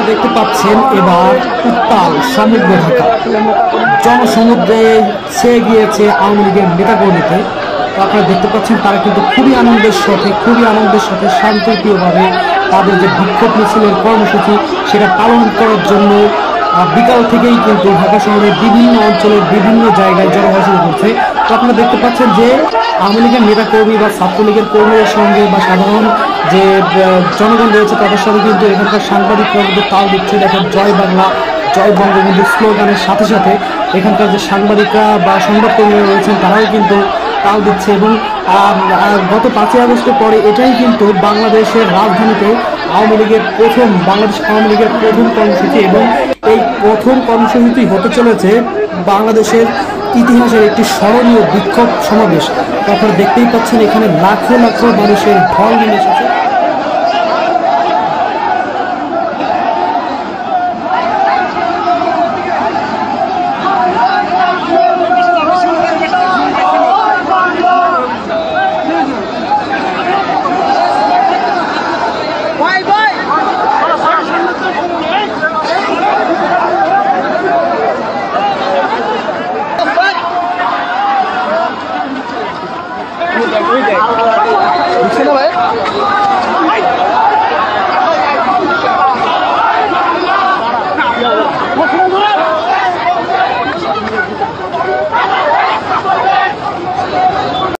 দেখতে পাচ্ছেন এবার উত্তাল সমুদ্র ঢাকা, জনসমুদ্রে ছেয়ে গিয়েছে আওয়ামী লীগের নেতাকর্মীতে। তো আপনারা দেখতে পাচ্ছেন তারা কিন্তু খুবই আনন্দের সাথে শান্তিপ্রিয়ভাবে তাদের যে বিক্ষোভ মিছিলের কর্মসূচি সেটা পালন করার জন্য বিকাল থেকেই কিন্তু ঢাকা শহরের বিভিন্ন অঞ্চলের বিভিন্ন জায়গায় জড়ো হওয়া শুরু করছে। তো আপনারা দেখতে পাচ্ছেন যে আওয়ামী লীগের নেতাকর্মী বা ছাত্রলীগের কর্মীদের সঙ্গে বা সাধারণ যে জনগণ রয়েছে তাদের সাথে কিন্তু এখানকার সাংবাদিকরা কিন্তু তাল দিচ্ছে। দেখেন জয় বাংলা জয় বঙ্গবন্ধু স্লোগানের সাথে সাথে এখানকার যে সাংবাদিকরা বা সংবাদকর্মীরা রয়েছেন তারাও কিন্তু তাল দিচ্ছে। এবং গত 5ই আগস্টের পরে এটাই কিন্তু বাংলাদেশের রাজধানীতে বাংলাদেশ আওয়ামী লীগের প্রথম কর্মসূচি, এবং এই প্রথম কর্মসূচিটি হতে চলেছে বাংলাদেশের ইতিহাসের একটি স্মরণীয় বিক্ষোভ সমাবেশ। আপনারা দেখতেই পাচ্ছেন এখানে লাখো লাখো মানুষের ঢল নেমে এসেছে।